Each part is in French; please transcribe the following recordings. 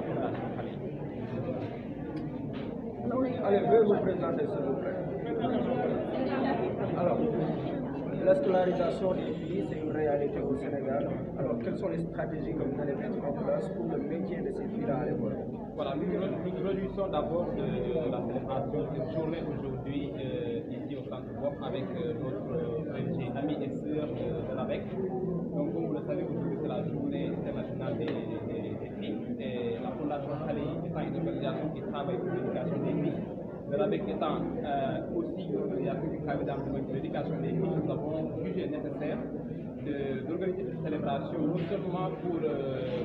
Fondation Khalil. Allez, veuillez vous présenter s'il vous plaît. Alors, l'escolarisation des filles, c'est une réalité au Sénégal. Alors, quelles sont les stratégies que vous allez mettre en place pour le maintien de ces filles-là à l'école? Voilà, nous nous réjouissons d'abord de la célébration de cette journée aujourd'hui ici au Centre Bob avec notre amis et sœurs de l'ABEC. Donc, comme vous le savez, aujourd'hui c'est la journée internationale des filles et la Fondation Khalil étant une organisation qui travaille pour l'éducation des filles. Le RABEC étant aussi une organisation qui travaille dans le domaine de l'éducation des filles, nous avons jugé nécessaire d'organiser cette célébration non seulement pour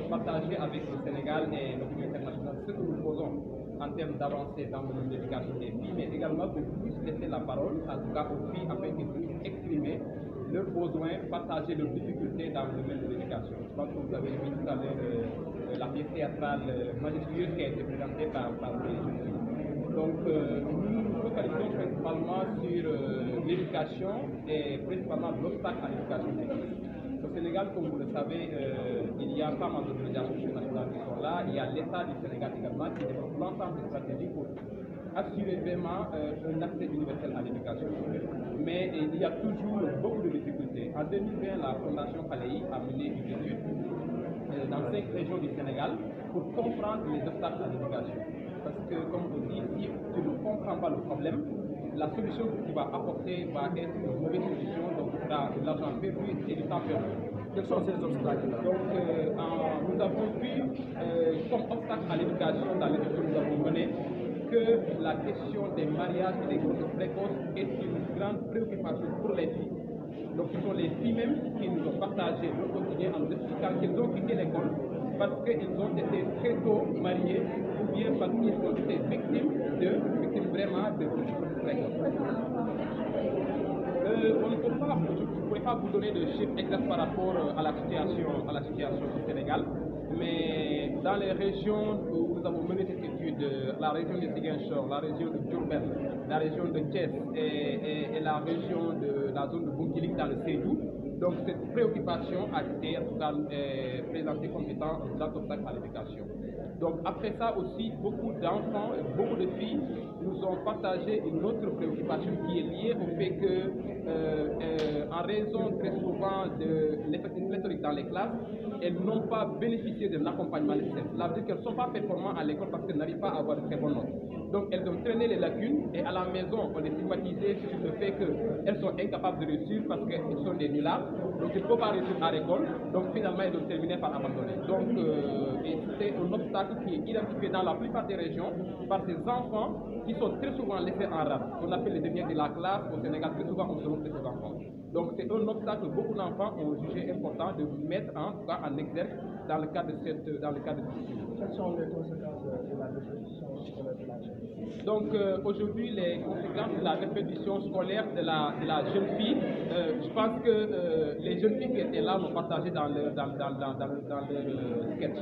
partager avec le Sénégal et l'opinion internationale ce que nous faisons en termes d'avancée dans le domaine de l'éducation des filles, mais également pour puisse laisser la parole, en tout cas aux filles, afin qu'elles puissent exprimer leurs besoins, partager leurs difficultés dans le domaine de l'éducation. Je pense que vous avez vu tout à l'heure la pièce théâtrale majestueuse qui a été présentée par les jeunes filles. Donc, nous nous focalisons principalement sur l'éducation et principalement l'obstacle à l'éducation des filles. Au Sénégal, comme vous le savez, il y a pas mal d'organisations internationales qui sont là. Il y a l'État du Sénégal également qui développe l'ensemble des stratégies pour assurer vraiment un accès universel à l'éducation. Mais il y a toujours beaucoup de difficultés. En 2020, la Fondation Khalil a mené une étude dans 5 régions du Sénégal pour comprendre les obstacles à l'éducation. Parce que, comme on dit, si tu ne comprends pas le problème, la solution que tu vas apporter va être une mauvaise solution, donc tu auras de l'argent perdu et du temps perdu. Quels sont ces obstacles-là? Donc, nous avons vu comme obstacle à l'éducation dans l'étude que nous avons menée que la question des mariages et des grossesses précoces est une grande préoccupation pour les filles. Donc, ce sont les filles mêmes qui nous ont partagé leur quotidien en nous expliquant qu'elles ont quitté l'école parce qu'ils ont été très tôt mariés ou bien parce qu'ils ont été victimes vraiment de grossesses précoces. On ne peut pas, je ne pourrais pas vous donner de chiffres exacts par rapport à la situation au Sénégal, mais dans les régions où nous avons mené cette étude, la région de Ziguinchor, la région de Diourbel, la région de Thiès et la région de la zone de Bounkiling dans le Sédhiou, donc cette préoccupation a été présentée comme étant un grand obstacle à l'éducation. Donc après ça aussi, beaucoup d'enfants, beaucoup de filles nous ont partagé une autre préoccupation qui est liée au fait que, en raison très souvent de l'effectif pléthorique dans les classes, elles n'ont pas bénéficié de l'accompagnement nécessaire. Cela veut dire qu'elles ne sont pas performantes à l'école parce qu'elles n'arrivent pas à avoir de très bonnes notes. Donc elles ont traîné les lacunes et à la maison, on les stigmatisait sur le fait qu'elles sont incapables de réussir parce qu'elles sont des nullards. Donc il ne faut pas réussir à l'école. Donc finalement, elles ont terminé par abandonner. Donc c'est un obstacle qui est identifié dans la plupart des régions par ces enfants qui sont très souvent laissés en rade. On appelle les derniers de la classe au Sénégal, très souvent on se moque de ces enfants. Donc c'est un obstacle que beaucoup d'enfants ont jugé important de mettre en exergue dans le cadre de cette étude. Quelles sont les conséquences de la répétition scolaire de la jeune? Donc aujourd'hui, les conséquences de la répétition scolaire de la jeune fille, je pense que les jeunes filles qui étaient là l'ont partagé dans le sketch.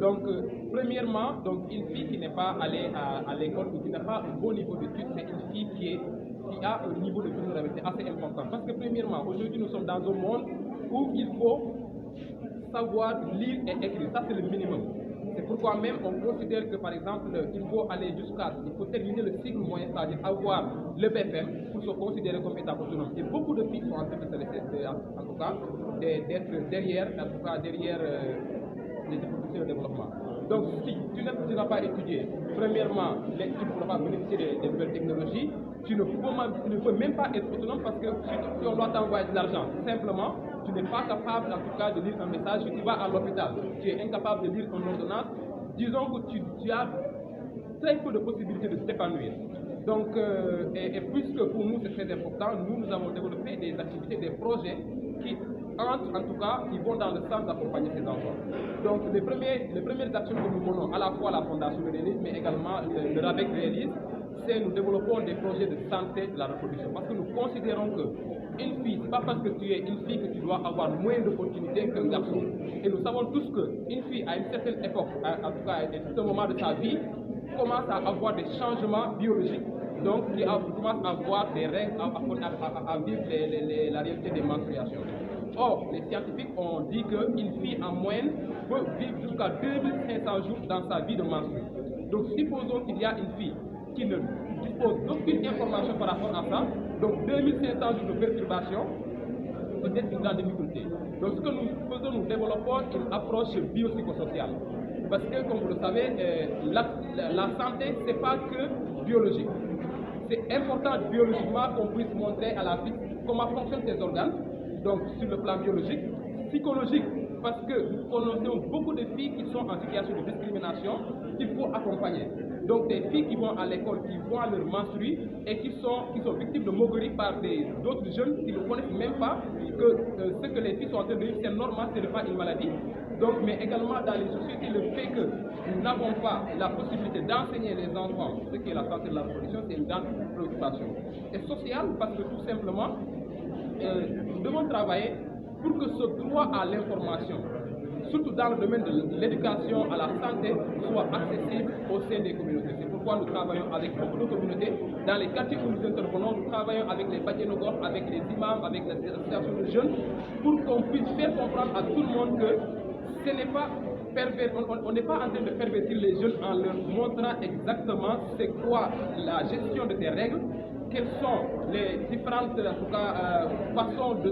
Donc premièrement, donc une fille qui n'est pas allée à l'école ou qui n'a pas un bon niveau d'études, c'est une fille qui a un niveau de vulnérabilité assez important. Parce que premièrement, aujourd'hui nous sommes dans un monde où il faut savoir lire et écrire, ça c'est le minimum. C'est pourquoi même on considère que par exemple il faut terminer le cycle moyen, c'est-à-dire avoir le BFM pour se considérer comme état autonome. Et beaucoup de filles sont en train de se laisser, en tout cas, d'être derrière les difficultés de développement. Donc si tu n'as pas étudié, premièrement, tu ne pourras pas bénéficier des nouvelles technologies, tu ne peux même pas être autonome parce que si on doit t'envoyer de l'argent, simplement, tu n'es pas capable en tout cas de lire un message. Si tu vas à l'hôpital, tu es incapable de lire une ordonnance, disons que tu as très peu de possibilités de t'épanouir. Donc, et puisque pour nous c'est très important, nous avons développé des activités, des projets qui entrent, en tout cas, qui vont dans le sens d'accompagner ces enfants. Donc, les premières actions que nous menons, à la fois la Fondation réalise, mais également le RABEC réalise, c'est nous développons des projets de santé de la reproduction. Parce que nous considérons que une fille, c'est pas parce que tu es une fille que tu dois avoir moins d'opportunités qu'un garçon. Et nous savons tous qu'une fille, à une certaine époque, en tout cas à un certain moment de sa vie, commence à avoir des changements biologiques. Donc, qui commence à avoir des règles, à vivre la réalité des menstruations. Or, les scientifiques ont dit qu'une fille en moyenne peut vivre jusqu'à 2500 jours dans sa vie de menstruée. Donc, supposons qu'il y a une fille qui ne dispose d'aucune information par rapport à ça, donc 2500 jours de perturbation, peut-être une grande difficulté. Donc, ce que nous faisons, nous développons une approche biopsychosociale. Parce que, comme vous le savez, la santé, ce n'est pas que biologique. C'est important biologiquement qu'on puisse montrer à la fille comment fonctionnent ses organes, donc sur le plan biologique, psychologique, parce que nous connaissons beaucoup de filles qui sont en situation de discrimination qu'il faut accompagner. Donc des filles qui vont à l'école, qui voient leur menstrues et qui sont victimes de moqueries par d'autres jeunes qui ne connaissent même pas que ce que les filles sont en train de vivre, c'est normal, ce n'est pas une maladie. Donc, mais également dans les sociétés, le fait que nous n'avons pas la possibilité d'enseigner les enfants ce qu'est la santé de la reproduction, c'est une grande préoccupation. Et sociale, parce que tout simplement, nous devons travailler pour que ce droit à l'information, surtout dans le domaine de l'éducation à la santé, soit accessible au sein des communautés. C'est pourquoi nous travaillons avec beaucoup de communautés. Dans les quartiers où nous intervenons, nous travaillons avec les Badianogor, avec les imams, avec les associations de jeunes, pour qu'on puisse faire comprendre à tout le monde que ce n'est pas on n'est pas en train de pervertir les jeunes en leur montrant exactement c'est quoi la gestion de tes règles, quelles sont les différentes façons de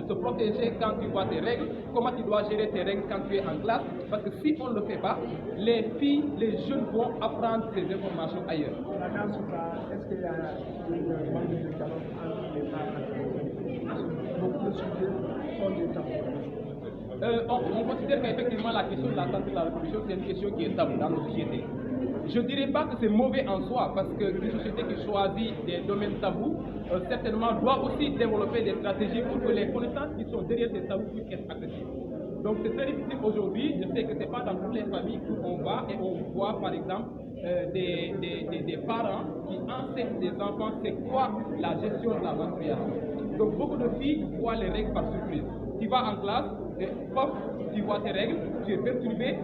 se protéger quand tu vois tes règles, comment tu dois gérer tes règles quand tu es en classe, parce que si on ne le fait pas, les filles, les jeunes vont apprendre ces informations ailleurs. Dans ce cas, est-ce qu'il y a une manque de dialogue entre les parents et beaucoup de sujets sont des tabous? On considère qu'effectivement la question de la santé de la reproduction, c'est une question qui est taboue dans nos sociétés. Je ne dirais pas que c'est mauvais en soi, parce qu'une société qui choisit des domaines tabous, certainement doit aussi développer des stratégies pour que les connaissances qui sont derrière ces tabous puissent être accessibles. Donc c'est très difficile aujourd'hui, je sais que ce n'est pas dans toutes les familles où on va et on voit par exemple des parents qui enseignent des enfants c'est quoi la gestion de la menstruation. Donc beaucoup de filles voient les règles par surprise. Tu vas en classe, et hop, tu vois tes règles, tu es perturbé,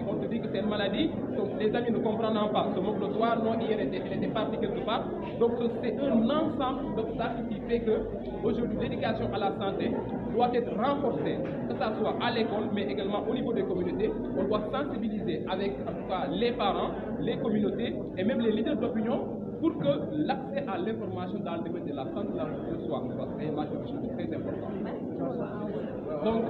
on te dit que c'est une maladie, donc les amis ne comprennent pas, se moquent de toi, non, hier elle était partie quelque part. Donc c'est un ensemble d'obstacles qui fait que aujourd'hui l'éducation à la santé doit être renforcée, que ce soit à l'école, mais également au niveau des communautés. On doit sensibiliser avec en tout cas les parents, les communautés et même les leaders d'opinion pour que l'accès à l'information dans le domaine de la santé de la reproduction soit réellement quelque chose de très important. Donc,